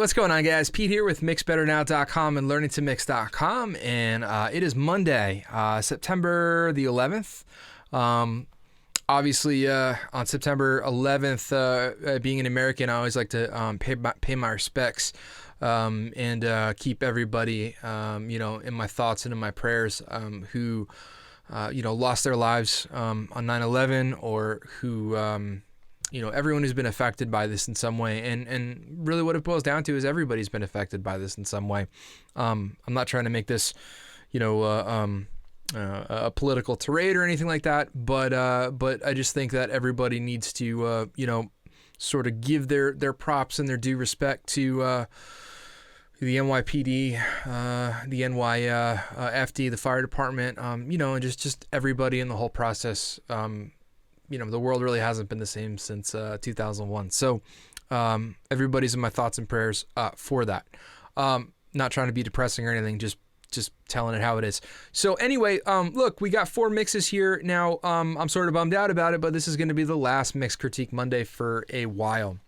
what's going on, guys? Pete here with MixBetterNow.com and LearningToMix.com, and it is Monday, September the 11th. Obviously, on September 11th, being an American, I always like to pay my respects and keep everybody, in my thoughts and in my prayers who, lost their lives on 9/11 or who, everyone who's been affected by this in some way. And really what it boils down to is everybody's been affected by this in some way. I'm not trying to make this, a political tirade or anything like that, but I just think that everybody needs to, sort of give their props and their due respect to the NYPD, the NYFD, the fire department, and just everybody in the whole process. The world really hasn't been the same since 2001. So everybody's in my thoughts and prayers for that. Not trying to be depressing or anything, just telling it how it is. So anyway, look, we got 4 mixes here. Now, I'm sort of bummed out about it, but this is going to be the last Mix Critique Monday for a while.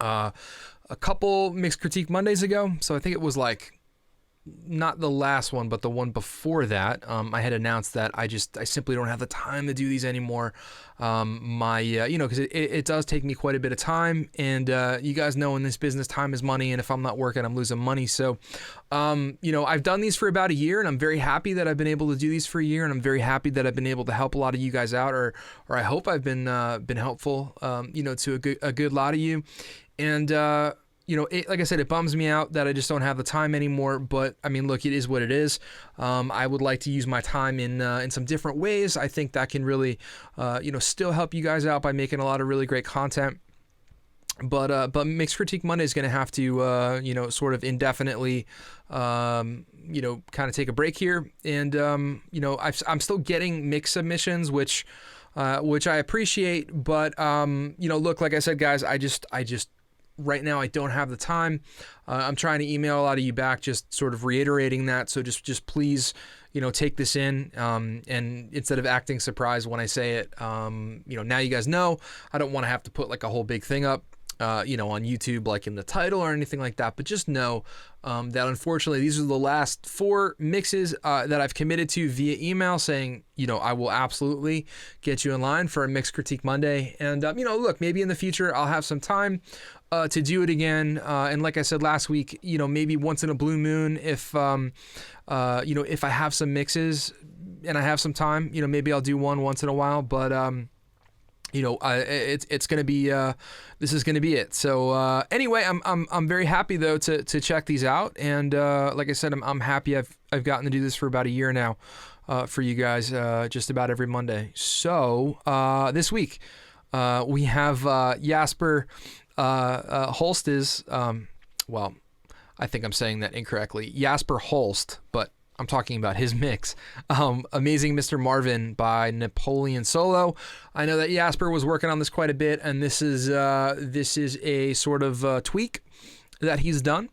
A couple Mix Critique Mondays ago, so I think it was like not the last one, but the one before that, I had announced that I simply don't have the time to do these anymore. Because it does take me quite a bit of time, and you guys know in this business, time is money, and if I'm not working, I'm losing money. So, I've done these for about a year, and I'm very happy that I've been able to do these for a year, and I'm very happy that I've been able to help a lot of you guys out, or I hope I've been helpful, to a good lot of you. And, like I said, it bums me out that I just don't have the time anymore, but I mean, look, it is what it is. I would like to use my time in some different ways. I think that can really, still help you guys out by making a lot of really great content. But Mix Critique Monday is going to have to, sort of indefinitely, kind of take a break here. And, I'm still getting mix submissions, which I appreciate. But, look, like I said, guys, I just right now, I don't have the time. I'm trying to email a lot of you back, just sort of reiterating that. So just please, take this in. And instead of acting surprised when I say it, now you guys know. I don't want to have to put like a whole big thing up, on YouTube, like in the title or anything like that. But just know that unfortunately, these are the last 4 mixes that I've committed to via email, saying, I will absolutely get you in line for a Mix Critique Monday. And, look, maybe in the future I'll have some time to do it again. And like I said last week, maybe once in a blue moon, if I have some mixes and I have some time, maybe I'll do one once in a while. But it's going to be, this is going to be it. So anyway, I'm very happy though to check these out. And like I said, I'm happy I've gotten to do this for about a year now for you guys, just about every Monday. So this week we have Jasper. Holst is, I think I'm saying that incorrectly. Jasper Holst, but I'm talking about his mix. Amazing Mr. Marvin by Napoleon Solo. I know that Jasper was working on this quite a bit, and this is a sort of tweak that he's done.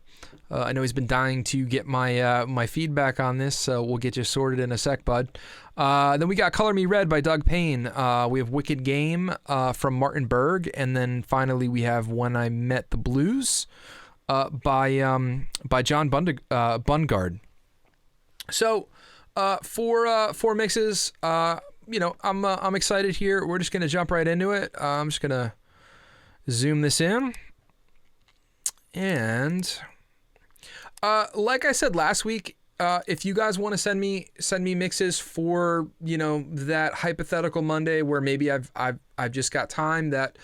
I know he's been dying to get my feedback on this, so we'll get you sorted in a sec, bud. Then we got Color Me Red by Doug Payne. We have Wicked Game from Martin Berg, and then finally we have When I Met the Blues by John Bundgaard. So four mixes. I'm excited here. We're just gonna jump right into it. I'm just gonna zoom this in, and like I said last week, if you guys want to send me mixes for that hypothetical Monday where maybe I've just got time that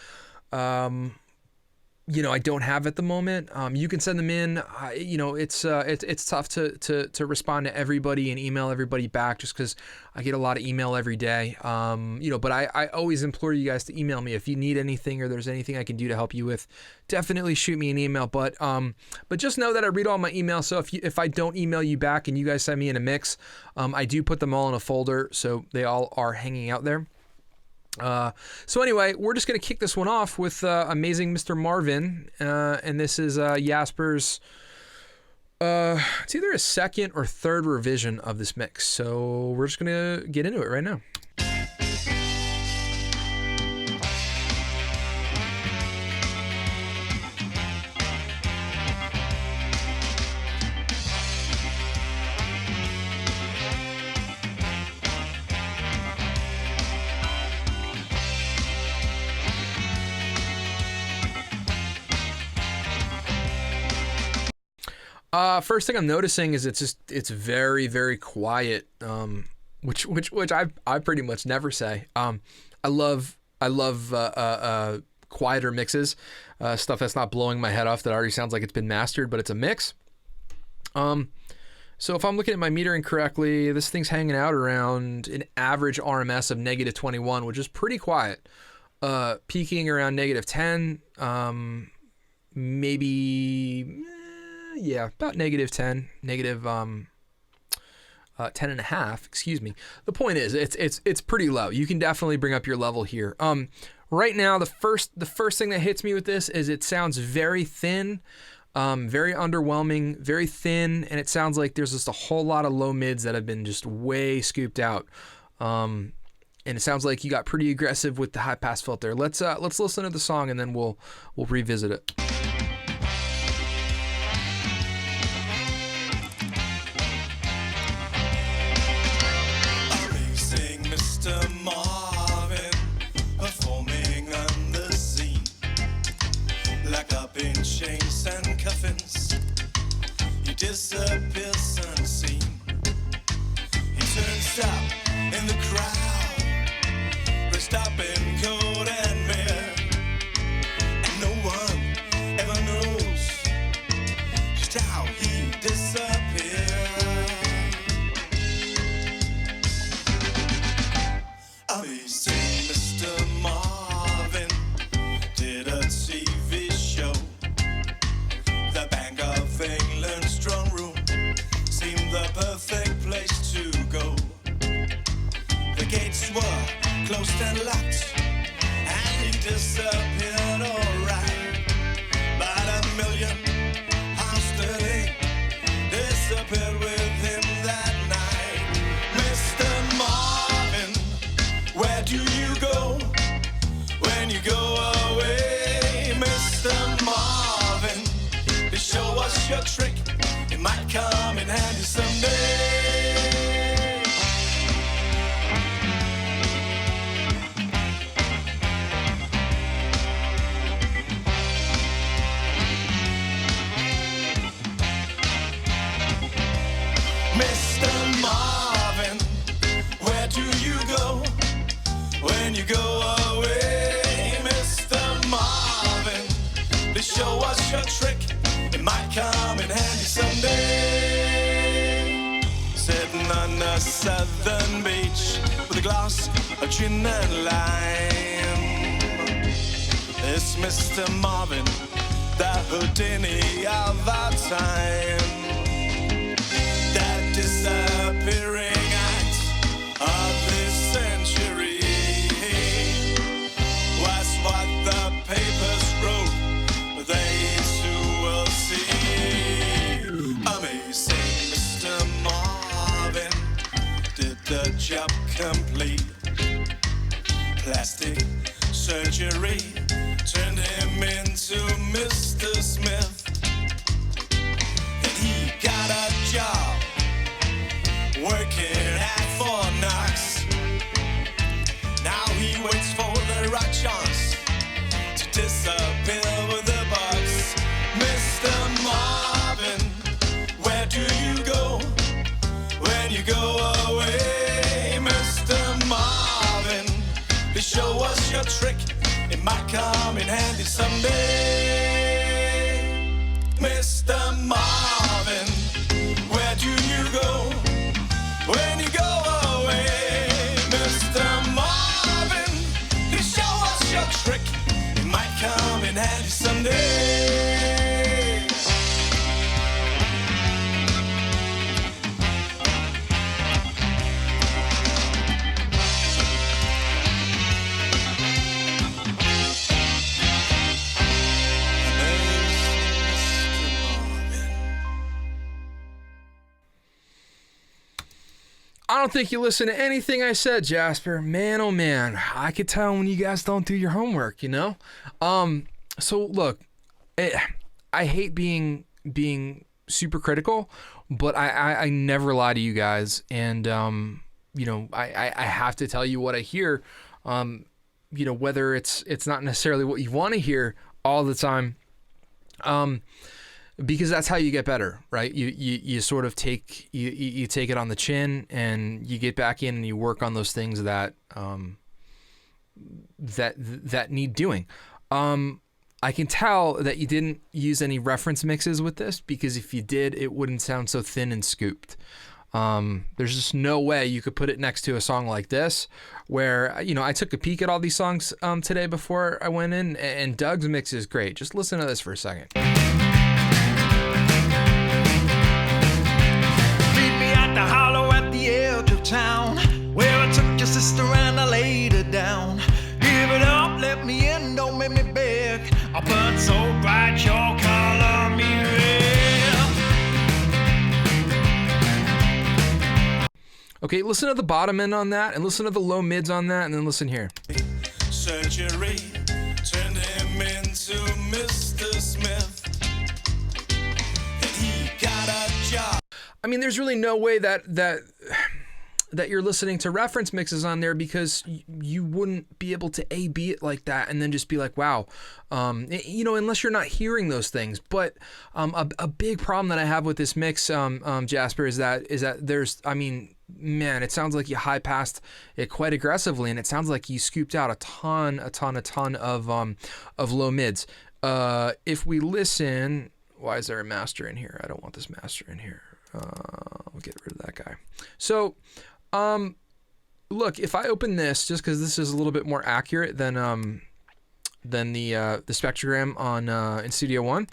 I don't have at the moment, you can send them in. It's tough to respond to everybody and email everybody back just because I get a lot of email every day. But I always implore you guys to email me if you need anything or there's anything I can do to help you with. Definitely shoot me an email. But just know that I read all my emails. So if I don't email you back and you guys send me in a mix, I do put them all in a folder so they all are hanging out there. So anyway, we're just going to kick this one off with Amazing Mr. Marvin, and this is Jasper's, it's either a second or third revision of this mix, so we're just going to get into it right now. First thing I'm noticing is it's very, very quiet. Which I pretty much never say. I love quieter mixes, stuff that's not blowing my head off, that already sounds like it's been mastered, but it's a mix. So if I'm looking at my metering correctly, this thing's hanging out around an average RMS of -21, which is pretty quiet. Peaking around -10, maybe, about -10, -10.5, excuse me. The point is, it's pretty low. You can definitely bring up your level here. Right now, the first thing that hits me with this is it sounds very thin, very underwhelming, very thin, and it sounds like there's just a whole lot of low mids that have been just way scooped out. And it sounds like you got pretty aggressive with the high pass filter. Let's listen to the song and then we'll revisit it. Chains and coffins, he disappears unseen. He turns up in the crowd, dressed up in coat and mirror, and no one ever knows just how he disappeared. Amazing Mr. Marvin did a TV show. The Bank of England strong room seemed the perfect place to go. The gates were closed and locked, and he disappeared alright. But £1,000,000 sterling disappeared with him that night. Mr. Marvin, where do you go when you go away? Mr. Marvin, show us your trick, it might come in handy someday. Mr. Marvin, where do you go when you go away? Mr. Marvin, please show us your trick, it might come in handy someday. Sitting on a southern beach with a glass of gin and lime, it's Mr. Marvin, the Houdini of our time. That disappearing act of this century was what the papers wrote, but they too will see. Amazing Mr. Marvin did the job complete. Plastic surgery turned him into Mr. Smith, and he got a job working at Fort Knox. Now he waits for the right chance to disappear with the bugs. Mr. Marvin, where do you go when you go away? Mr. Marvin, please show us your trick, it might come in handy someday. Mr. Marvin, where do you go when you go away? Mr. Marvin, please show us your trick, it might come in handy someday. I don't think you listen to anything I said, Jasper. Man, oh man, I could tell when you guys don't do your homework, you know? So look, I hate being super critical, but I never lie to you guys. And, you know, I have to tell you what I hear, you know, whether it's not necessarily what you want to hear all the time. because that's how you get better, right? You sort of take you take it on the chin, and you get back in and you work on those things that that need doing. I can tell that you didn't use any reference mixes with this, because if you did, it wouldn't sound so thin and scooped. There's just no way you could put it next to a song like this, where, I took a peek at all these songs today before I went in, and Doug's mix is great. Just listen to this for a second. Meet me at the hollow at the edge of town, where I took your sister and I laid her down. Give it up, let me in, don't make me beg. I burn so bright, your color me red. Okay, listen to the bottom end on that, and listen to the low mids on that, and then listen here. Surgery turned him into Mr. Smith, and he got a job. I mean, there's really no way that you're listening to reference mixes on there, because you wouldn't be able to A-B it like that and then just be like, wow, unless you're not hearing those things. But a big problem that I have with this mix, Jasper, is that there's, man, it sounds like you high passed it quite aggressively, and it sounds like you scooped out a ton of low mids. If we listen, why is there a master in here? I don't want this master in here. We'll get rid of that guy. So, look, if I open this, just because this is a little bit more accurate than the spectrogram on in Studio One,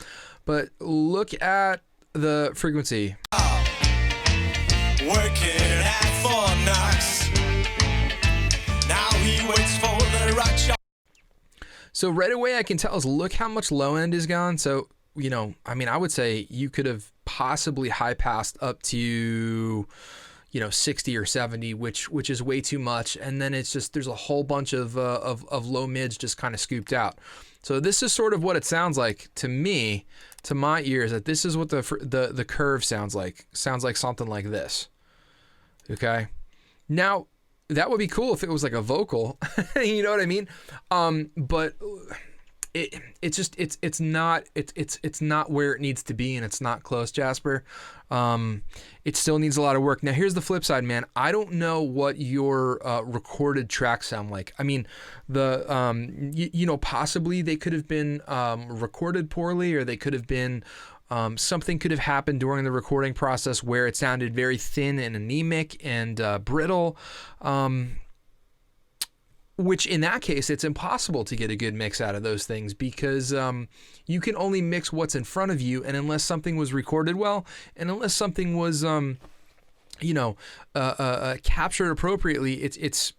but look at the frequency. Working at Fort Knox. Now he waits for the right shot. So right away I can tell is, look how much low end is gone. So, I would say you could have possibly high passed up to 60 or 70, which is way too much. And then it's just, there's a whole bunch of low mids just kind of scooped out. So this is sort of what it sounds like to me, to my ears, that this is what the curve sounds like. Sounds like something like this. Okay. Now that would be cool if it was like a vocal, you know what I mean? But it's not where it needs to be, and it's not close, Jasper. It still needs a lot of work. Now here's the flip side, man. I don't know what your recorded tracks sound like. I mean, possibly they could have been recorded poorly, or they could have been something could have happened during the recording process where it sounded very thin and anemic and brittle. Which in that case, it's impossible to get a good mix out of those things, because you can only mix what's in front of you, and unless something was recorded well, and unless something was, captured appropriately, it's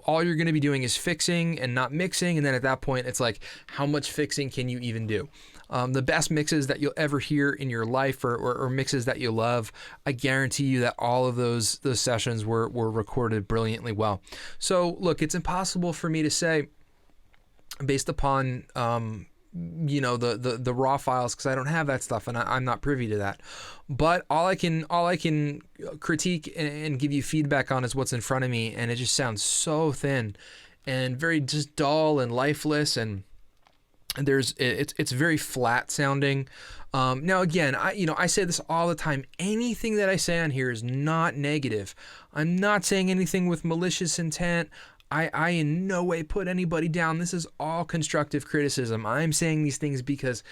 all you're going to be doing is fixing and not mixing, and then at that point, it's like, how much fixing can you even do? The best mixes that you'll ever hear in your life, or mixes that you love, I guarantee you that all of those sessions were recorded brilliantly well. So look, it's impossible for me to say, based upon the raw files, because I don't have that stuff, and I'm not privy to that. But all I can critique and give you feedback on is what's in front of me, and it just sounds so thin and very just dull and lifeless, and it's very flat sounding. Now again, I say this all the time. Anything that I say on here is not negative. I'm not saying anything with malicious intent. I in no way put anybody down. This is all constructive criticism. I'm saying these things because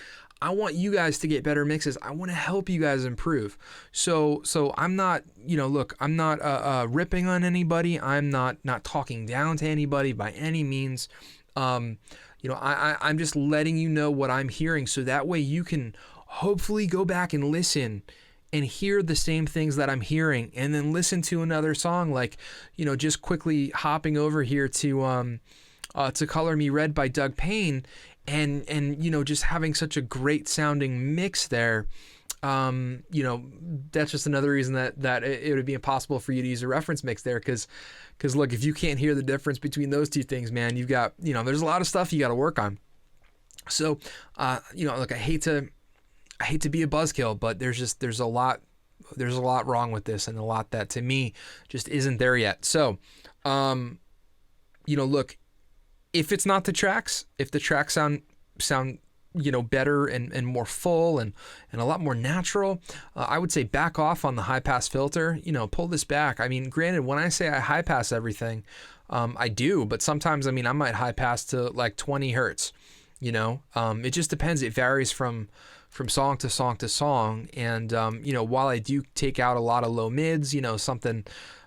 I want you guys to get better mixes. I want to help you guys improve. So I'm not, I'm not ripping on anybody. I'm not talking down to anybody by any means. I'm just letting you know what I'm hearing, so that way you can hopefully go back and listen and hear the same things that I'm hearing, and then listen to another song, like, just quickly hopping over here to Color Me Red by Doug Payne, and just having such a great sounding mix there. That's just another reason that it would be impossible for you to use a reference mix there, because look, if you can't hear the difference between those two things, man, you've got, there's a lot of stuff you got to work on. So, look, I hate to be a buzzkill, but there's a lot wrong with this, and a lot that to me just isn't there yet. So, look, if it's not the tracks, if the tracks sound better and more full and a lot more natural. I would say back off on the high pass filter, pull this back. I mean, granted, when I say I high pass everything, I do, but sometimes, I might high pass to like 20 Hertz, it just depends. It varies from song to song to song. And, while I do take out a lot of low mids, something,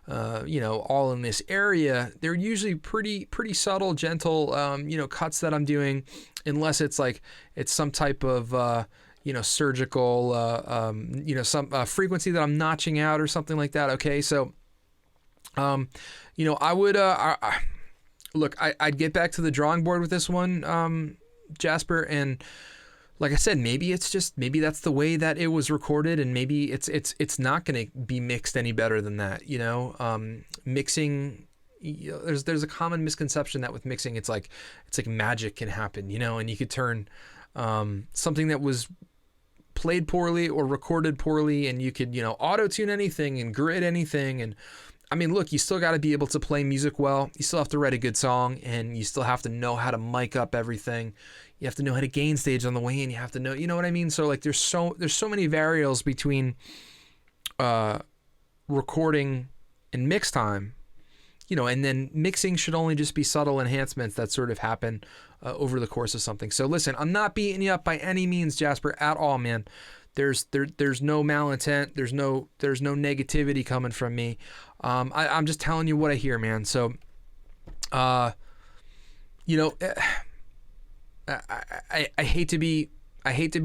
all in this area, they're usually pretty subtle, gentle, cuts that I'm doing, unless it's some type of, surgical, some frequency that I'm notching out or something like that. Okay. So, I would, look, I'd get back to the drawing board with this one, Jasper, and like I said, maybe that's the way that it was recorded, and maybe it's not going to be mixed any better than that. Mixing, there's a common misconception that with mixing, it's like magic can happen, and you could turn something that was played poorly or recorded poorly, and you could auto-tune anything and grid anything. And look, you still got to be able to play music well. You still have to write a good song, and you still have to know how to mic up everything. You have to know how to gain stage on the way in. You have to know, you know what I mean? So like there's so many variables between recording and mix time, and then mixing should only just be subtle enhancements that sort of happen over the course of something. So listen, I'm not beating you up by any means, Jasper, at all, man. There's no malintent. There's no negativity coming from me. I'm just telling you what I hear, man. So, I hate to be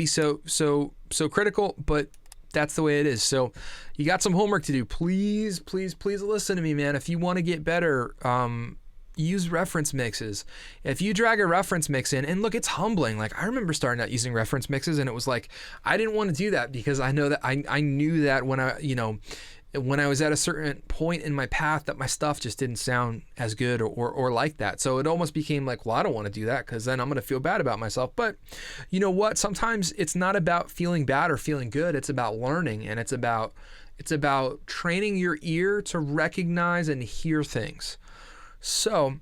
so critical, but that's the way it is. So you got some homework to do. Please listen to me, man. If you want to get better, use reference mixes. If you drag a reference mix in, and look, it's humbling. Like I remember starting out using reference mixes, and it was like, I didn't want to do that because I know that I knew that when I was at a certain point in my path that my stuff just didn't sound as good or like that. So it almost became like, well, I don't want to do that because then I'm going to feel bad about myself. But you know what? Sometimes it's not about feeling bad or feeling good. It's about learning, and it's about training your ear to recognize and hear things. So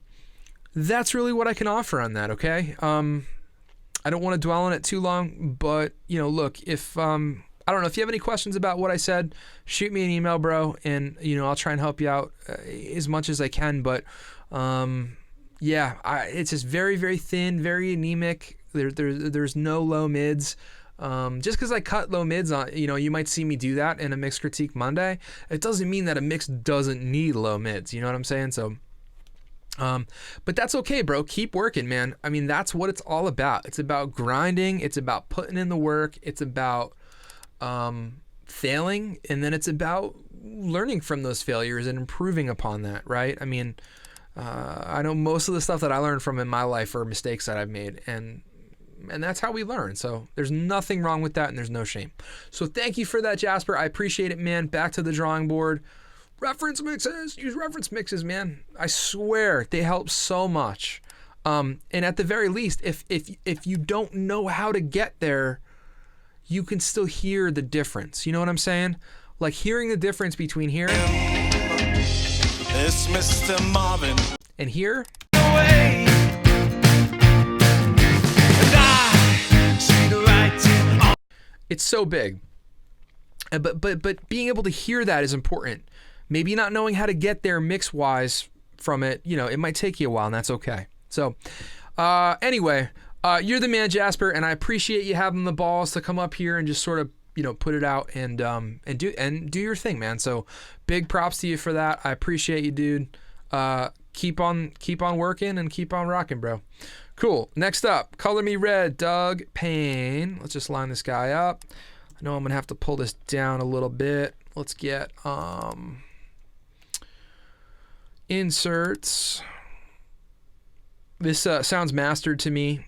that's really what I can offer on that. Okay. I don't want to dwell on it too long, but look, if, I don't know if you have any questions about what I said, shoot me an email, bro. And, I'll try and help you out as much as I can. But, it's just very, very thin, very anemic. There's no low mids. Just because I cut low mids on, you might see me do that in a Mix Critique Monday. It doesn't mean that a mix doesn't need low mids. You know what I'm saying? So, but that's okay, bro. Keep working, man. That's what it's all about. It's about grinding. It's about putting in the work. It's about, failing. And then it's about learning from those failures and improving upon that. Right. I know most of the stuff that I learned from in my life are mistakes that I've made, and that's how we learn. So there's nothing wrong with that, and there's no shame. So thank you for that, Jasper. I appreciate it, man. Back to the drawing board. Reference mixes. Use reference mixes, man. I swear they help so much. And at the very least, if you don't know how to get there, you can still hear the difference. You know what I'm saying? Like hearing the difference between here It's Mr. Marvin and here. away. And I see the writing on. It's so big. But being able to hear that is important. Maybe not knowing how to get there mix-wise from it, it might take you a while, and that's okay. So, anyway, you're the man, Jasper, and I appreciate you having the balls to come up here and just sort of, put it out and do your thing, man. So, big props to you for that. I appreciate you, dude. Keep on working and keep on rocking, bro. Cool. Next up, Color Me Red, Doug Payne. Let's just line this guy up. I know I'm gonna have to pull this down a little bit. Let's get inserts. This sounds mastered to me.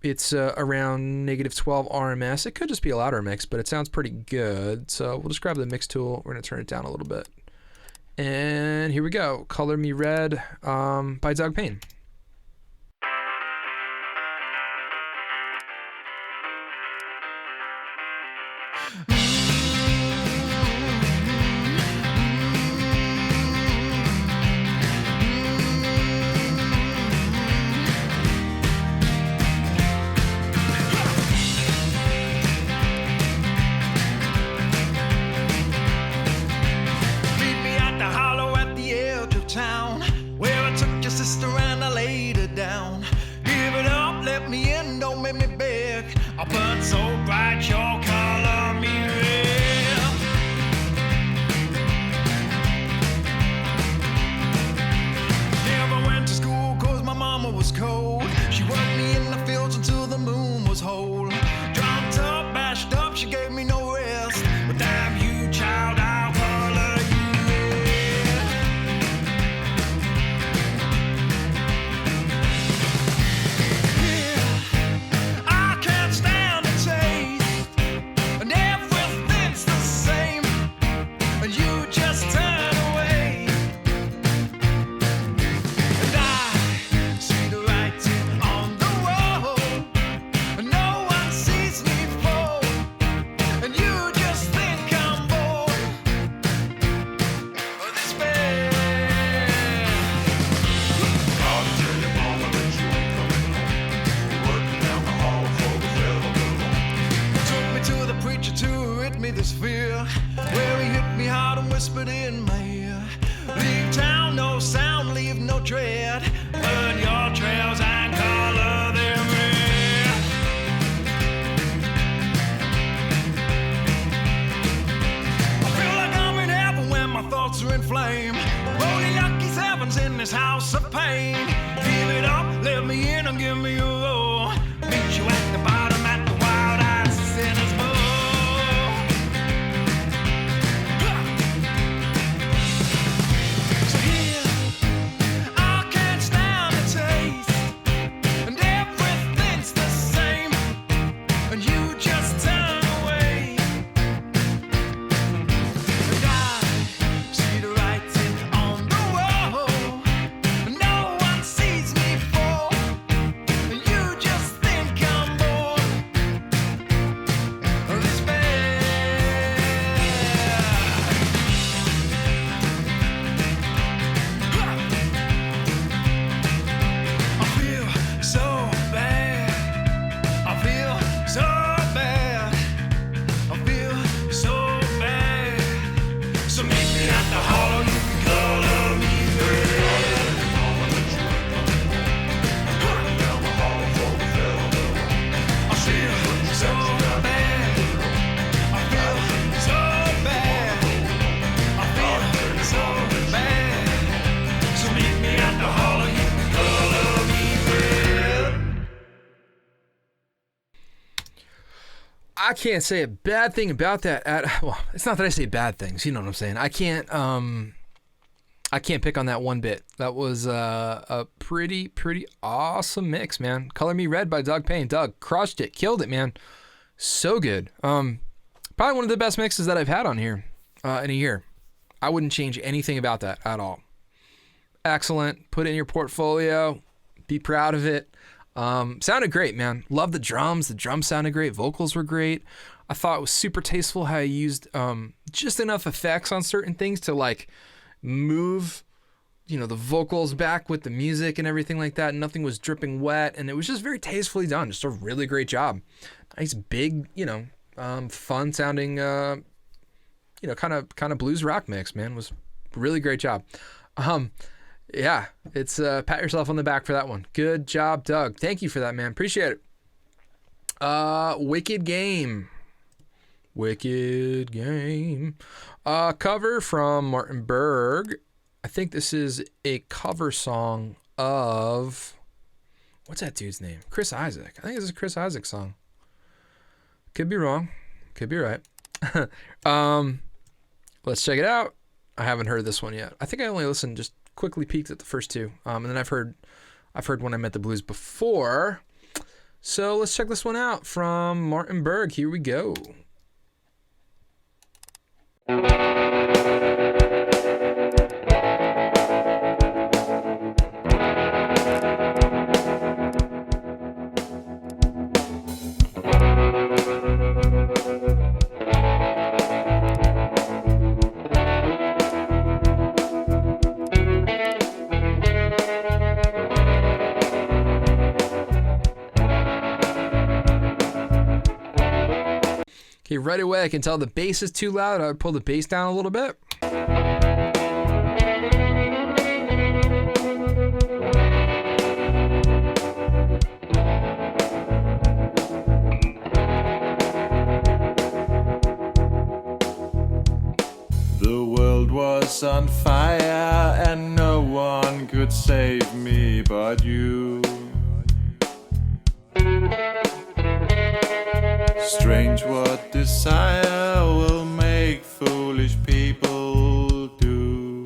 It's around -12 RMS. It could just be a louder mix, but it sounds pretty good. So we'll just grab the mix tool. We're gonna turn it down a little bit. And here we go. Color Me Red by Doug Payne. rain. Give it up, let me in and give me a roll. Meet you at the bottom at the wild eyes sinners bowl. So here, I can't stand the taste, and everything's the same, and you just turn away. And I see the writing on the wall, and no one sees me fall, and you just think I'm bored of this bad. I feel so bad. I feel so bad. I feel so bad. So meet me at the hollow, you can color me red. I feel so bad. I feel so bad. I feel so bad. So meet me at the hollow, you can color me red. I can't say a bad thing about that. Well, it's not that I say bad things. You know what I'm saying. I can't pick on that one bit. That was a pretty awesome mix, man. Color Me Red by Doug Payne. Doug crushed it, killed it, man. So good. Probably one of the best mixes that I've had on here in a year. I wouldn't change anything about that at all. Excellent. Put it in your portfolio. Be proud of it. Sounded great, man. Love the drums. The drums sounded great. Vocals were great. I thought it was super tasteful how he used just enough effects on certain things to like move, the vocals back with the music and everything like that. Nothing was dripping wet, and it was just very tastefully done. Just a really great job. Nice big, fun sounding, kind of blues rock mix, man. Was really great job. Yeah, it's pat yourself on the back for that one. Good job, Doug. Thank you for that, man. Appreciate it. Wicked Game. Cover from Martin Berg. I think this is a cover song of, what's that dude's name? Chris Isaac. I think this is a Chris Isaac song. Could be wrong. Could be right. Let's check it out. I haven't heard this one yet. I think I only listened, just quickly peeked at the first two. And then I've heard When I Met the Blues before. So let's check this one out from Martin Berg. Here we go. Okay, right away I can tell the bass is too loud. I would pull the bass down a little bit. The world was on fire and no one could save me but you. Strange what desire will make foolish people do.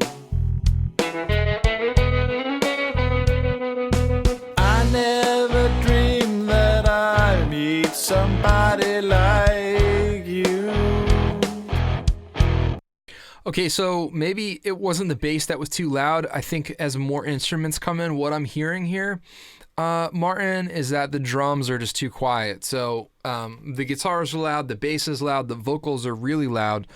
I never dreamed that I need somebody like you. Okay, so maybe it wasn't the bass that was too loud. I think as more instruments come in, what I'm hearing here, Martin, is that the drums are just too quiet. So the guitars are loud, the bass is loud, the vocals are really loud.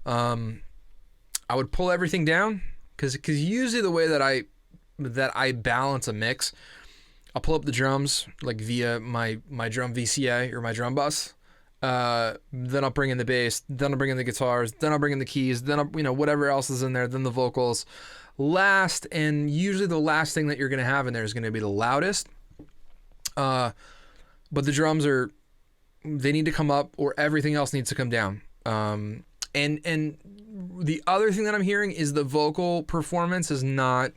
I would pull everything down because usually the way that I balance a mix, I'll pull up the drums like via my drum VCA or my drum bus. Then I'll bring in the bass, then I'll bring in the guitars, then I'll bring in the keys, then I'll, whatever else is in there, then the vocals. Last, and usually the last thing that you're going to have in there is going to be the loudest. But the drums they need to come up or everything else needs to come down. And the other thing that I'm hearing is the vocal performance is not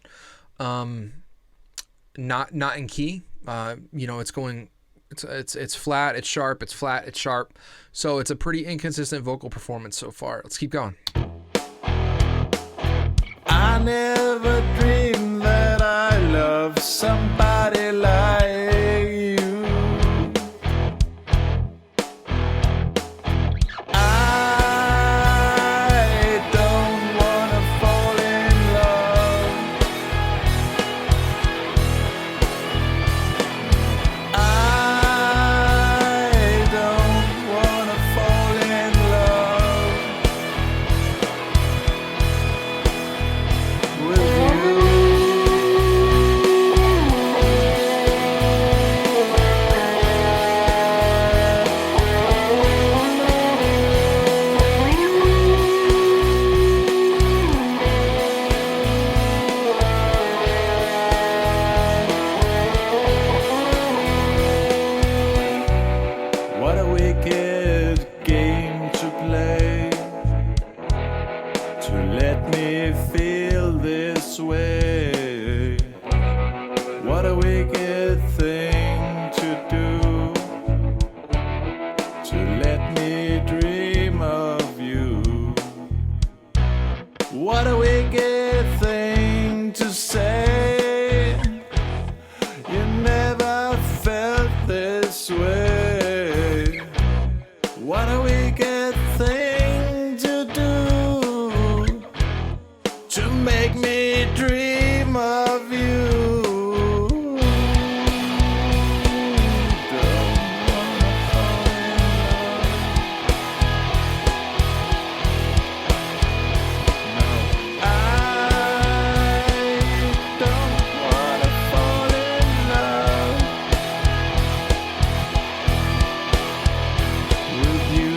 not in key. It's going, it's flat, it's sharp, it's flat, it's sharp. So it's a pretty inconsistent vocal performance so far. Let's keep going. I never dreamed that I love somebody like you. I don't wanna fall in love. I don't wanna fall in love with you. What a wicked game to play, to let me feel this way. What a wicked thing to do, to let me dream of you. What a wicked thing to say, you never felt this way. What a wicked thing to do, to make me dream of you. Don't wanna fall in love. No, I don't wanna fall in love with you.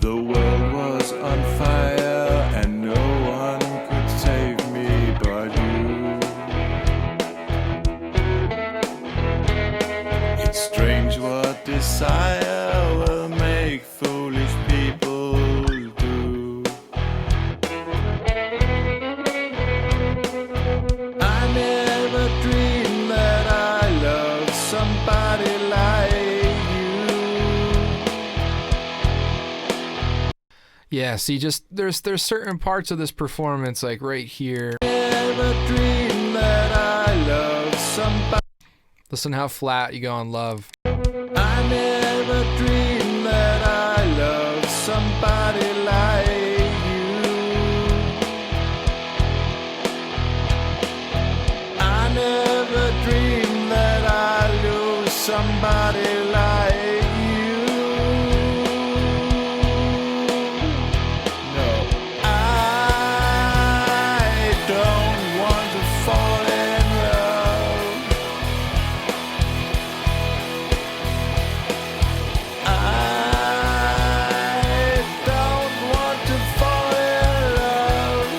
The world was on fire and no one could save me but you. It's strange what desire will make foolish people do. I never dreamed that I loved somebody like you. Yeah, see, just there's certain parts of this performance, like right here. Never dreamed that I loved somebody. Listen how flat you go on love. I never dreamed that I loved somebody like you. I never dreamed that I lose somebody like you. No, I don't want to fall in love. I don't want to fall in love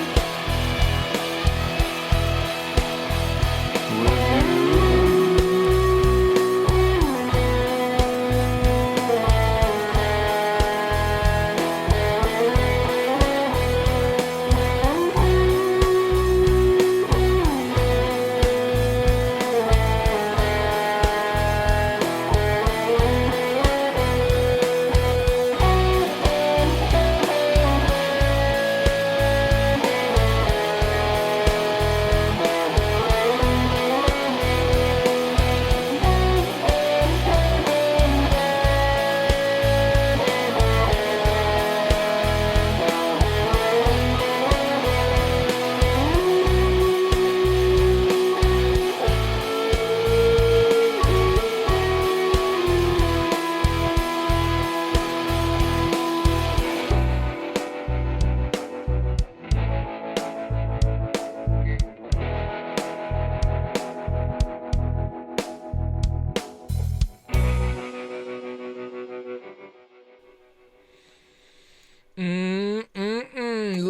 with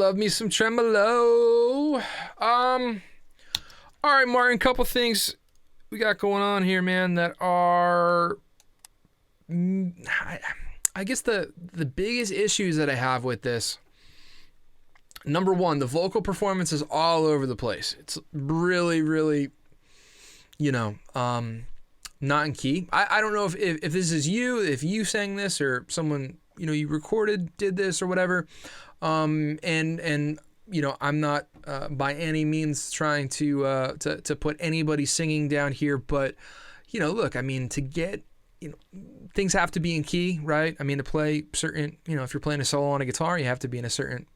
love me some tremolo. All right, Martin, couple things we got going on here, man, that are, I guess the biggest issues that I have with this. Number one, the vocal performance is all over the place. It's really, really, not in key. I don't know if this is you, if you sang this or someone, you recorded, did this or whatever. And I'm not by any means trying to put anybody singing down here, but, look, I mean, to get, things have to be in key, right? I mean, to play certain, if you're playing a solo on a guitar, you have to be in a certain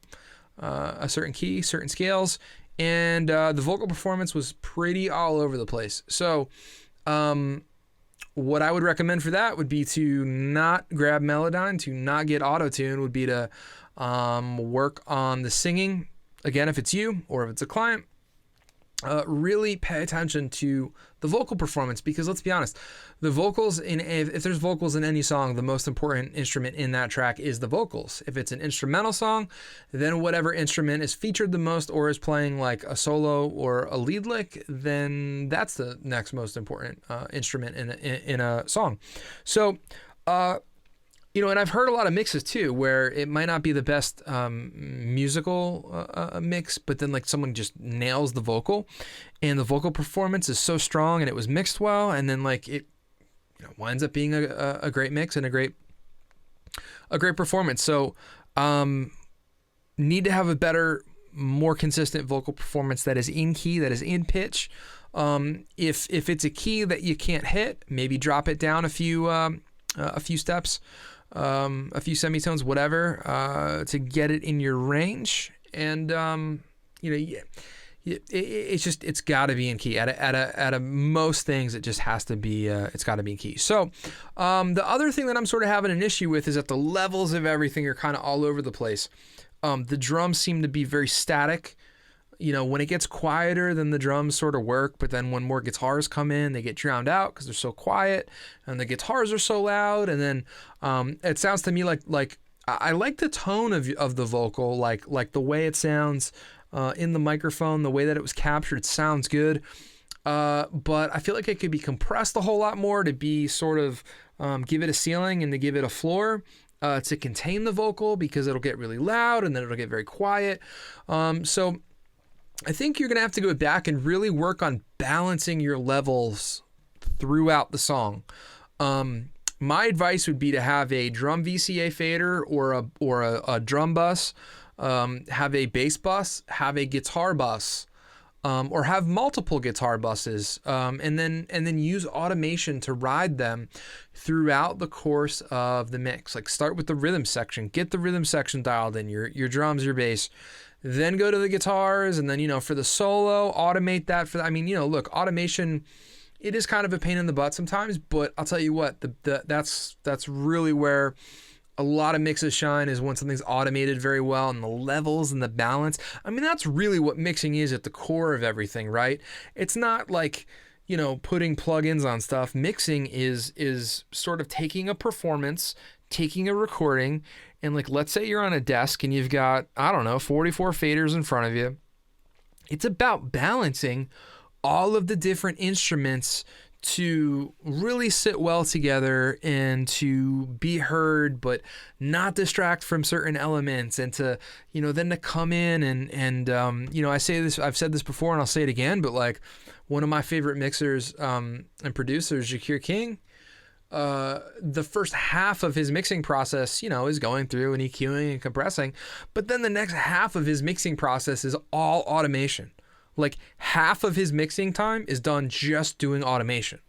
key, certain scales, and the vocal performance was pretty all over the place. So, what I would recommend for that would be to not grab Melodyne, to not get auto-tune, would be to work on the singing. Again, if it's you or if it's a client, really pay attention to the vocal performance, because let's be honest, the vocals if there's vocals in any song, the most important instrument in that track is the vocals. If it's an instrumental song, then whatever instrument is featured the most or is playing like a solo or a lead lick, then that's the next most important instrument in a song. So, and I've heard a lot of mixes too, where it might not be the best musical mix, but then like someone just nails the vocal, and the vocal performance is so strong, and it was mixed well, and then like it, winds up being a great mix and a great performance. So, need to have a better, more consistent vocal performance that is in key, that is in pitch. If it's a key that you can't hit, maybe drop it down a few steps. A few semitones, whatever, to get it in your range, and it's got to be in key. At a most things, it just has to be. It's got to be in key. So, the other thing that I'm sort of having an issue with is that the levels of everything are kind of all over the place. The drums seem to be very static. When it gets quieter, then the drums sort of work, but then when more guitars come in, they get drowned out because they're so quiet, and the guitars are so loud, and then it sounds to me like I like the tone of the vocal, like the way it sounds in the microphone, the way that it was captured sounds good, but I feel like it could be compressed a whole lot more to be sort of give it a ceiling and to give it a floor. To contain the vocal, because it'll get really loud and then it'll get very quiet. So I think you're going to have to go back and really work on balancing your levels throughout the song. My advice would be to have a drum VCA fader or a drum bus, have a bass bus, have a guitar bus, or have multiple guitar buses, and then use automation to ride them throughout the course of the mix. Like start with the rhythm section, get the rhythm section dialed in, your drums, your bass. Then go to the guitars, and then, for the solo, automate that. Look, automation, it is kind of a pain in the butt sometimes, but I'll tell you what, that's really where a lot of mixes shine, is when something's automated very well, and the levels and the balance. That's really what mixing is at the core of everything, right? It's not like, putting plugins on stuff. Mixing is sort of taking a performance, taking a recording, and like, let's say you're on a desk and you've got, 44 faders in front of you. It's about balancing all of the different instruments to really sit well together and to be heard, but not distract from certain elements, and to, then to come in and I say this, I've said this before and I'll say it again, but like one of my favorite mixers and producers, Jakir King, the first half of his mixing process, is going through and EQing and compressing, but then the next half of his mixing process is all automation. Like half of his mixing time is done just doing automation.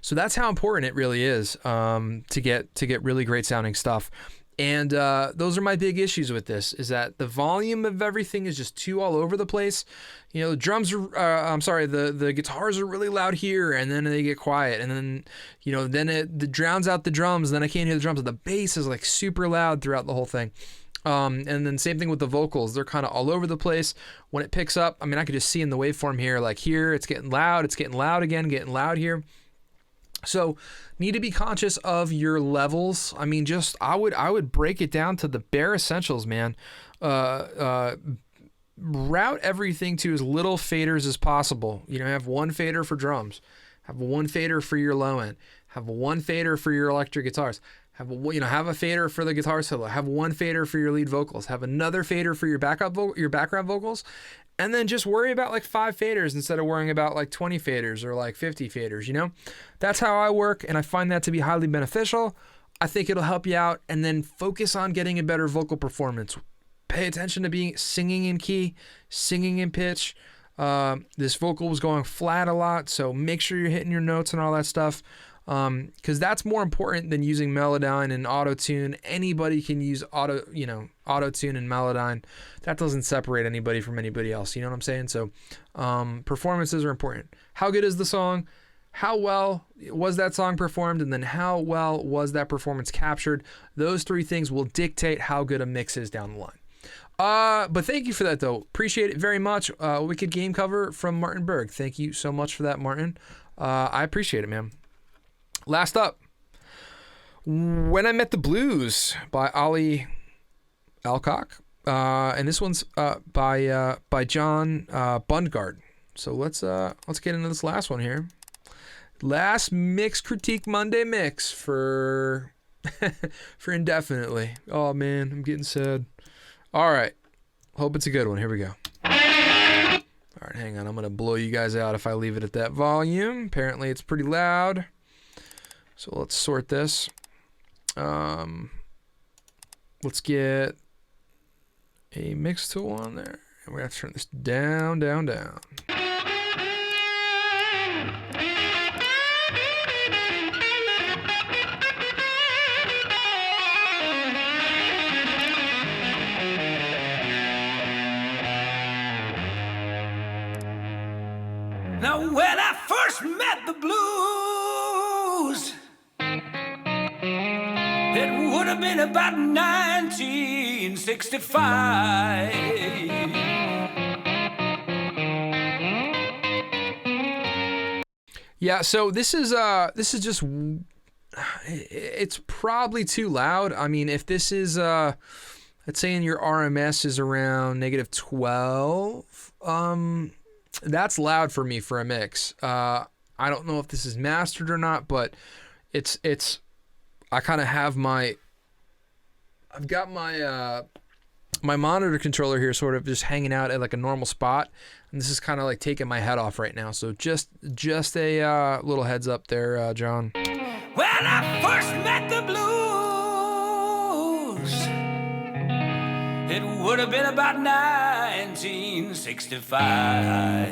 So that's how important it really is to get really great sounding stuff. And those are my big issues with this, is that the volume of everything is just too all over the place. The drums are, the guitars are really loud here, and then they get quiet, and then, then it drowns out the drums, and then I can't hear the drums, and the bass is like super loud throughout the whole thing. And then same thing with the vocals. They're kind of all over the place. When it picks up, I could just see in the waveform here, like here, it's getting loud again, getting loud here. So need to be conscious of your levels. I would break it down to the bare essentials, man. route everything to as little faders as possible. You know, have one fader for drums, have one fader for your low end, have one fader for your electric guitars, have a fader for the guitar solo, have one fader for your lead vocals, have another fader for your background vocals, and then just worry about like 5 faders instead of worrying about like 20 faders or like 50 faders, you know? That's how I work, and I find that to be highly beneficial. I think it'll help you out, and then focus on getting a better vocal performance. Pay attention to singing in key, singing in pitch. This vocal was going flat a lot, so make sure you're hitting your notes and all that stuff, because that's more important than using Melodyne and auto-tune. Anybody can use auto-tune and Melodyne. That doesn't separate anybody from anybody else. You know what I'm saying? So performances are important. How good is the song? How well was that song performed? And then how well was that performance captured? Those 3 things will dictate how good a mix is down the line. But thank you for that, though. Appreciate it very much. Wicked game cover from Martin Berg. Thank you so much for that, Martin. I appreciate it, man. Last up, When I Met the Blues by Ollie Alcock. And this one's by John Bundgaard. So let's get into this last one here. Last Mix Critique Monday mix for indefinitely. Oh man, I'm getting sad. All right, hope it's a good one. Here we go. All right, hang on. I'm gonna blow you guys out if I leave it at that volume. Apparently, it's pretty loud. So let's sort this. Let's get a mix tool on there, and we're gonna have to turn this down, down, down. Now when I first met the blues, it would have been about 1965. Yeah, so this is just, it's probably too loud. I mean, if this is let's say in your RMS is around -12, that's loud for me for a mix. I don't know if this is mastered or not, but it's I kind of have I've got my my monitor controller here sort of just hanging out at like a normal spot, and this is kind of like taking my head off right now. So just a little heads up there, John. When I first met the blues, it would have been about 1965.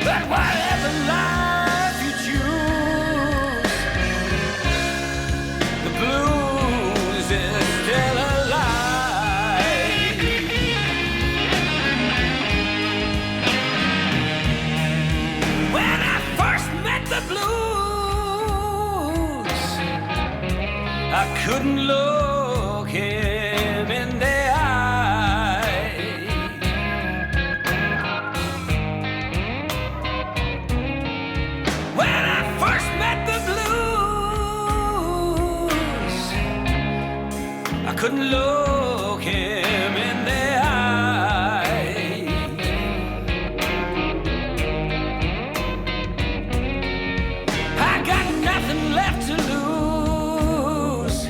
But whatever life you choose, the blues is still alive. When I first met the blues, I couldn't look him in the eye. When I first met the blues, I couldn't look him in the eye. I got nothing left to lose.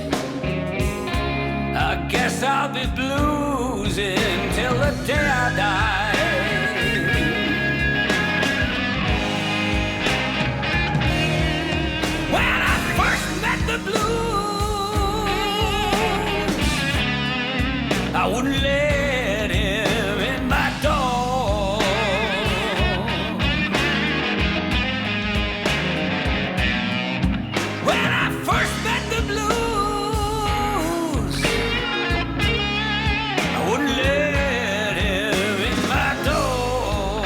I guess I'll be bluesing till the day I die. When I first met the blues, I wouldn't let him in my door. When I first met the blues, I wouldn't let him in my door.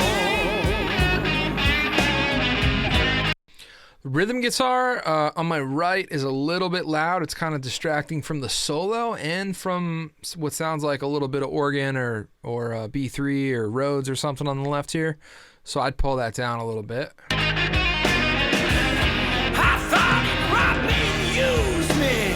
The rhythm guitar on my right is a little bit loud. It's kind of distracting from the solo and from what sounds like a little bit of organ or B3 or Rhodes or something on the left here. So I'd pull that down a little bit. I thought he'd rob me and use me.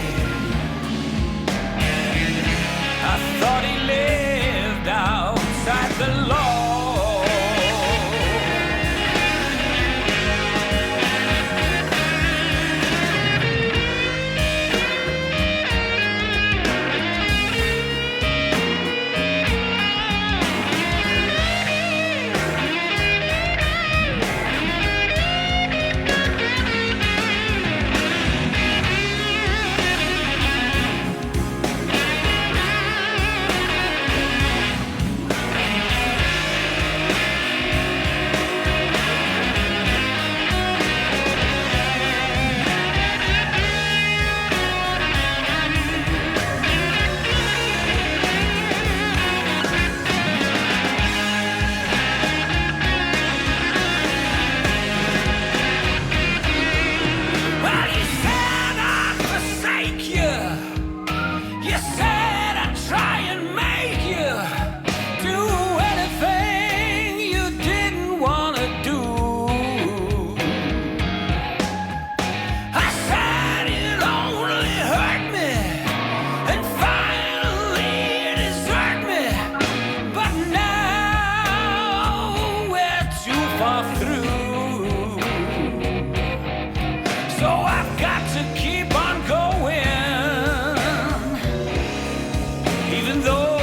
to keep on going, even though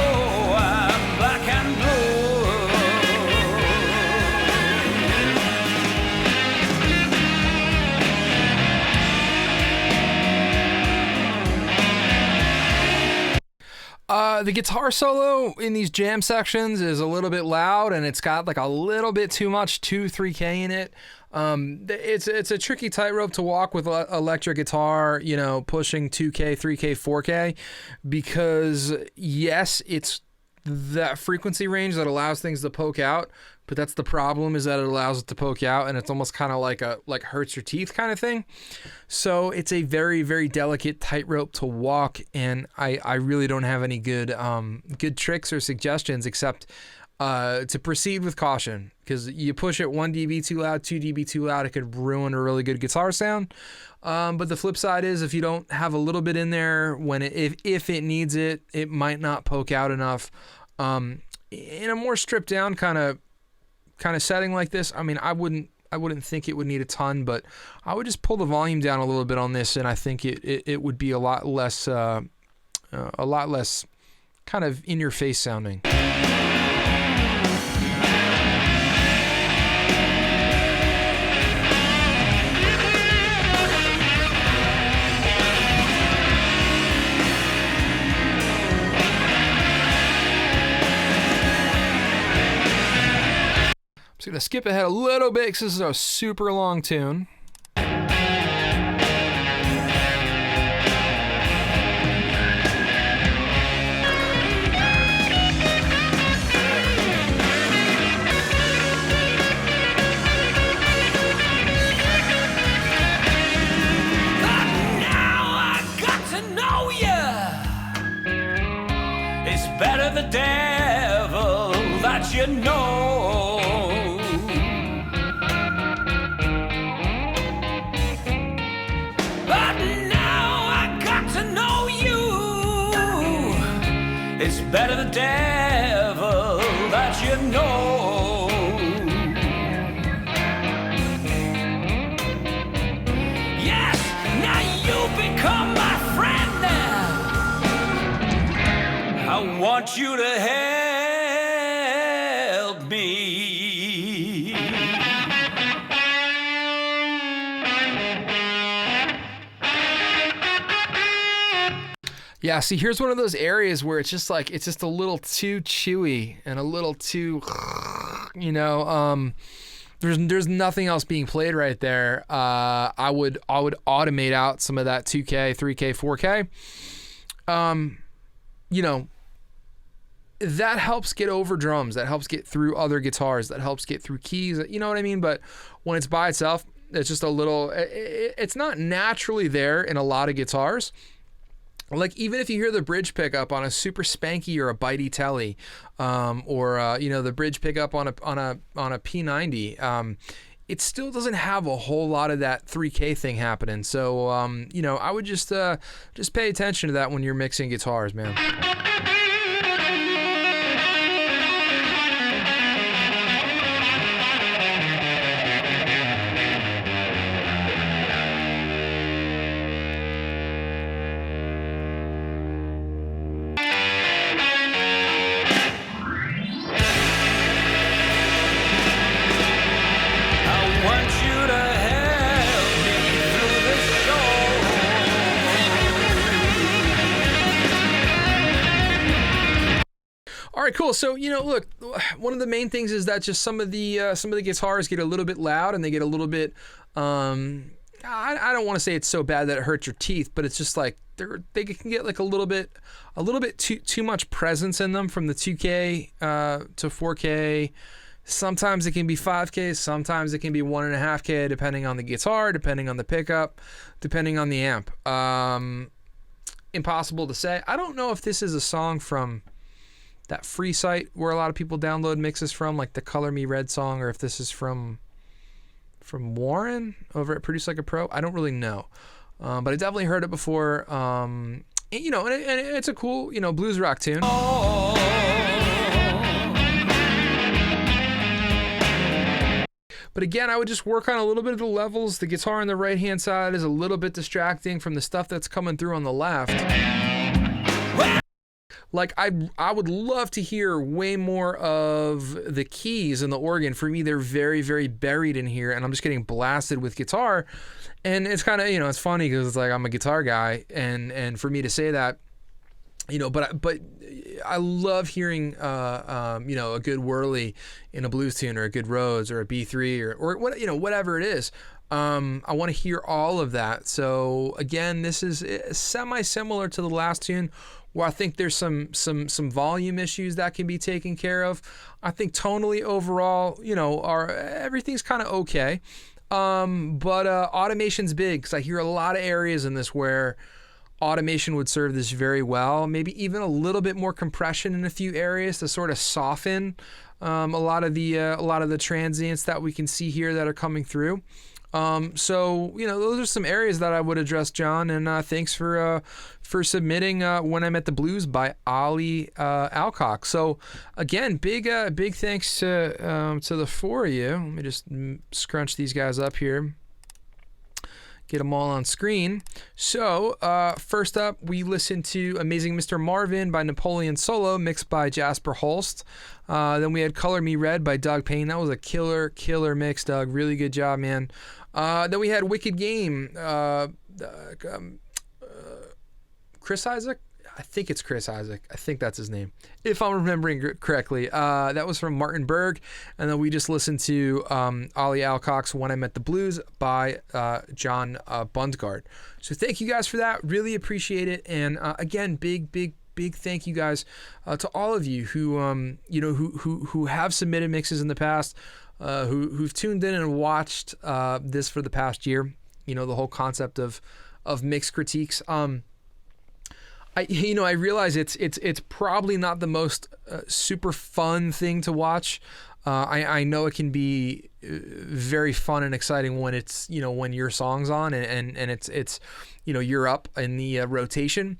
I'm black and blue. The guitar solo in these jam sections is a little bit loud, and it's got like a little bit too much 2-3K in it. It's a tricky tightrope to walk with electric guitar, you know, pushing 2K, 3K, 4K, because yes, it's that frequency range that allows things to poke out, but that's the problem, is that it allows it to poke out, and it's almost kind of like hurts your teeth kind of thing. So it's a very, very delicate tightrope to walk, and I really don't have any good tricks or suggestions except to proceed with caution, because you push it 1 dB too loud, 2 dB too loud, it could ruin a really good guitar sound. But the flip side is, if you don't have a little bit in there when if it needs it, it might not poke out enough. In a more stripped down kind of setting like this, I mean, I wouldn't think it would need a ton, but I would just pull the volume down a little bit on this, and I think it would be a lot less kind of in your face sounding. I'm going to skip ahead a little bit because this is a super long tune. Better the devil that you know. But now I got to know you. It's better the devil that you know. Yes, now you become my friend now. I want you to help me. Yeah, see, here's one of those areas where it's just a little too chewy and a little too, you know, there's nothing else being played right there. I would automate out some of that 2K, 3K, 4K. You know, that helps get over drums, that helps get through other guitars, that helps get through keys, you know what I mean? But when it's by itself, it's just a little, it's not naturally there in a lot of guitars. Like, even if you hear the bridge pickup on a super spanky or a bitey telly, or you know, the bridge pickup on a P90, it still doesn't have a whole lot of that 3K thing happening. So you know, I would just pay attention to that when you're mixing guitars, man. All right, cool. So, you know, look, one of the main things is that just some of the guitars get a little bit loud, and they get a little bit, I don't want to say it's so bad that it hurts your teeth, but it's just like they can get like a little bit too much presence in them from the 2K to 4K. Sometimes it can be 5K, sometimes it can be 1.5K, depending on the guitar, depending on the pickup, depending on the amp. Impossible to say. I don't know if this is a song from that free site where a lot of people download mixes from, like the Color Me Red song, or if this is from Warren over at Produce Like a Pro. I don't really know, but I definitely heard it before. And, you know, and it's a cool, you know, blues rock tune. But again, I would just work on a little bit of the levels. The guitar on the right-hand side is a little bit distracting from the stuff that's coming through on the left. Like, I would love to hear way more of the keys and the organ. For me, they're very, very buried in here, and I'm just getting blasted with guitar. And it's kind of, it's funny because it's like I'm a guitar guy, and for me to say that, but I love hearing, a good whirly in a blues tune, or a good Rhodes, or a B3, or what, whatever it is. I want to hear all of that. So again, this is semi-similar to the last tune, where I think there's some volume issues that can be taken care of. I think tonally overall, everything's kind of okay. But automation's big, because I hear a lot of areas in this where automation would serve this very well. Maybe even a little bit more compression in a few areas to sort of soften a lot of the transients that we can see here that are coming through. So those are some areas that I would address, John, and thanks for submitting When I Met the Blues by Ollie Alcock. So again, big thanks to the four of you. Let me just scrunch these guys up here, get them all on screen. So first up, we listened to Amazing Mr. Marvin by Napoleon Solo, mixed by Jasper Holst. Then we had Color Me Red by Doug Payne. That was a killer mix, Doug. Really good job, man. Then we had Wicked Game. Chris Isaac? I think it's Chris Isaac. I think that's his name, if I'm remembering correctly. That was from Martin Berg. And then we just listened to Ollie Alcock's When I Met the Blues by John Bundgaard. So thank you guys for that. Really appreciate it. And again, big thank you guys to all of you who who have submitted mixes in the past, who've tuned in and watched this for the past year. The whole concept of mix critiques. I realize it's probably not the most super fun thing to watch. I know it can be very fun and exciting when it's when your song's on and it's you're up in the rotation.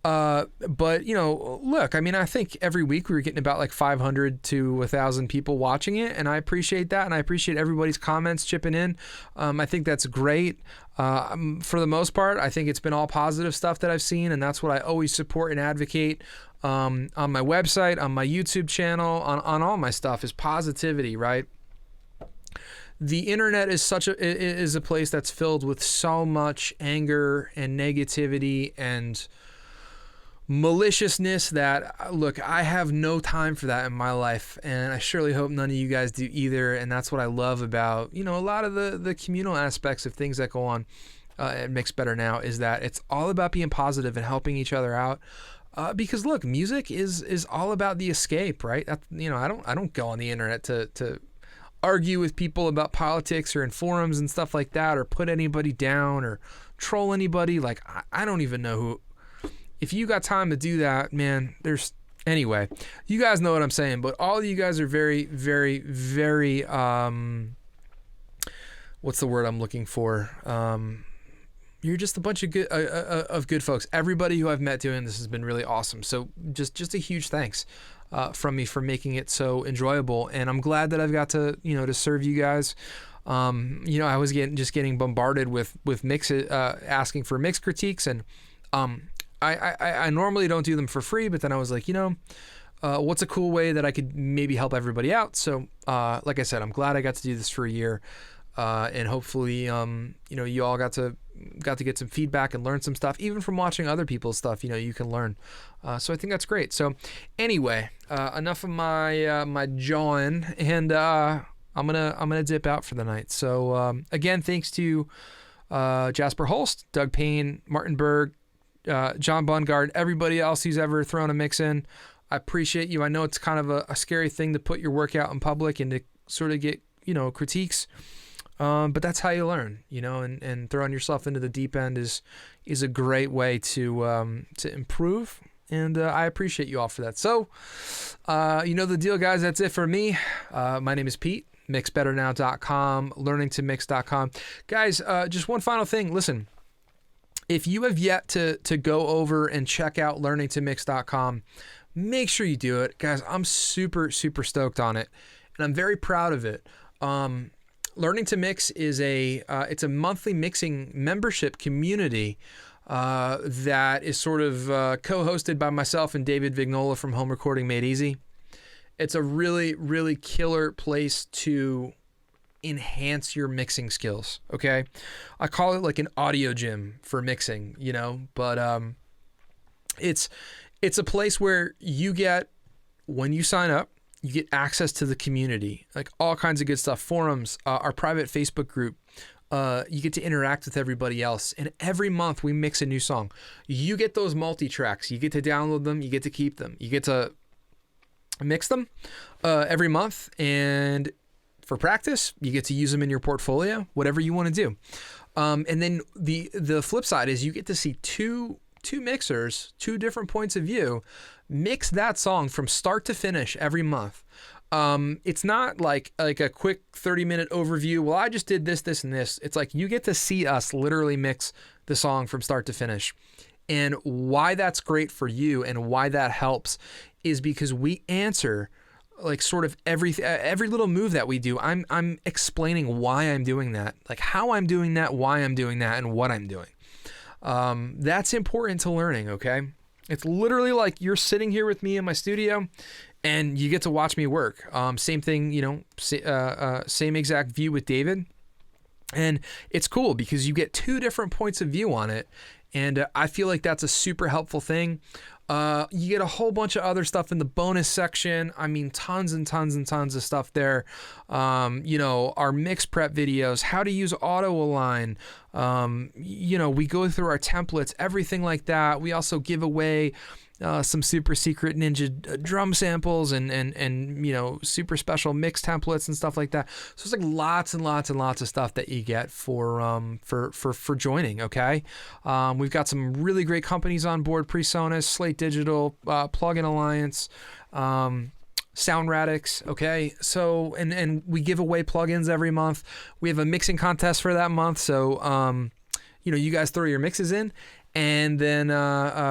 But look, I think every week we were getting about like 500 to 1,000 people watching it, and I appreciate that, and I appreciate everybody's comments chipping in. I think that's great. For the most part, I think it's been all positive stuff that I've seen, and that's what I always support and advocate on my website, on my YouTube channel, on all my stuff is positivity, right? The internet is a place that's filled with so much anger and negativity and maliciousness that, look, I have no time for that in my life, and I surely hope none of you guys do either. And that's what I love about a lot of the communal aspects of things that go on at Mix Better Now, is that it's all about being positive and helping each other out. Because look, music is all about the escape, right? I don't go on the internet to argue with people about politics or in forums and stuff like that, or put anybody down or troll anybody. Like, I don't even know who. If you got time to do that, man, anyway, you guys know what I'm saying, but all of you guys are very, very, very, what's the word I'm looking for? You're just a bunch of good folks. Everybody who I've met doing this has been really awesome. So just a huge thanks from me for making it so enjoyable. And I'm glad that I've got to, to serve you guys. I was getting bombarded with mixes, asking for mix critiques, and I normally don't do them for free, but then I was like, what's a cool way that I could maybe help everybody out? So, like I said, I'm glad I got to do this for a year, and hopefully, you all got to get some feedback and learn some stuff, even from watching other people's stuff. You can learn. So I think that's great. So, anyway, enough of my jawing, and I'm gonna dip out for the night. So again, thanks to Jasper Holst, Doug Payne, Martin Berg, John Bundgaard, everybody else who's ever thrown a mix in. I appreciate you. I know it's kind of a scary thing to put your work out in public and to sort of get, critiques. But that's how you learn, and throwing yourself into the deep end is a great way to improve. And I appreciate you all for that. So, the deal, guys. That's it for me. My name is Pete, mixbetternow.com, learningtomix.com. Guys, just one final thing. Listen. If you have yet to go over and check out learningtomix.com, make sure you do it. Guys, I'm super, super stoked on it, and I'm very proud of it. Learning to Mix is it's a monthly mixing membership community that is sort of co-hosted by myself and David Vignola from Home Recording Made Easy. It's a really, really killer place to enhance your mixing skills, okay? I call it like an audio gym for mixing, but it's a place where you get, when you sign up, you get access to the community, like all kinds of good stuff, forums, our private Facebook group. You get to interact with everybody else. And every month we mix a new song. You get those multi-tracks. You get to download them. You get to keep them. You get to mix them every month. And for practice, you get to use them in your portfolio, whatever you want to do. And then the flip side is you get to see two mixers, two different points of view, mix that song from start to finish every month. It's not like a quick 30-minute overview. Well, I just did this, this, and this. It's like you get to see us literally mix the song from start to finish. And why that's great for you and why that helps is because we answer like sort of every little move that we do. I'm explaining why I'm doing that, like how I'm doing that, why I'm doing that, and what I'm doing. That's important to learning, okay? It's literally like you're sitting here with me in my studio and you get to watch me work. Same thing, same exact view with David. And it's cool because you get two different points of view on it. And I feel like that's a super helpful thing. You get a whole bunch of other stuff in the bonus section. I mean, tons and tons and tons of stuff there. Our mix prep videos, how to use auto align. We go through our templates, everything like that. We also give away some super secret Ninja drum samples and super special mix templates and stuff like that. So it's like lots and lots and lots of stuff that you get for joining. Okay, we've got some really great companies on board: PreSonus, Slate Digital, Plugin Alliance, Sound Radix. Okay, so and we give away plugins every month. We have a mixing contest for that month. So you guys throw your mixes in. And then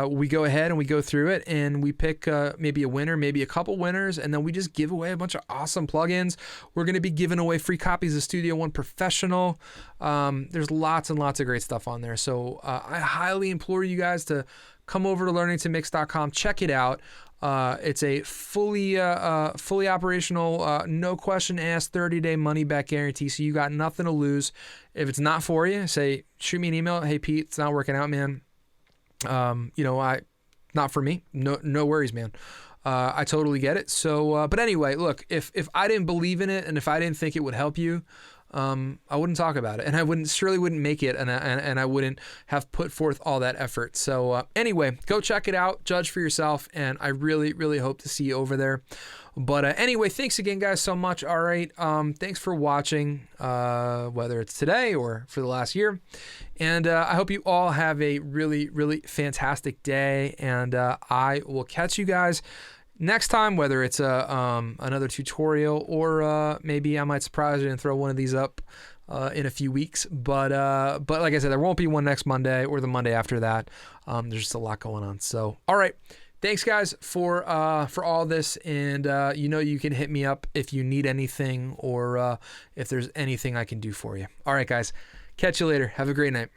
we go ahead and we go through it and we pick maybe a winner, maybe a couple winners, and then we just give away a bunch of awesome plugins. We're going to be giving away free copies of Studio One Professional. There's lots and lots of great stuff on there. So I highly implore you guys to come over to learningtomix.com, check it out. It's a fully operational, no question asked, 30-day money back guarantee. So you got nothing to lose. If it's not for you, shoot me an email. Hey Pete, it's not working out, man. Not for me. No worries, man. I totally get it. So, but anyway, look, if I didn't believe in it and if I didn't think it would help you, I wouldn't talk about it, and I surely wouldn't make it, and I wouldn't have put forth all that effort. So anyway, go check it out, judge for yourself, and I really, really hope to see you over there. But anyway, thanks again, guys, so much. All right, thanks for watching, whether it's today or for the last year, and I hope you all have a really, really fantastic day, and I will catch you guys next time, whether it's another tutorial or maybe I might surprise you and throw one of these up in a few weeks. But like I said, there won't be one next Monday or the Monday after that. There's just a lot going on. So, all right. Thanks, guys, for all this. And, you can hit me up if you need anything or if there's anything I can do for you. All right, guys. Catch you later. Have a great night.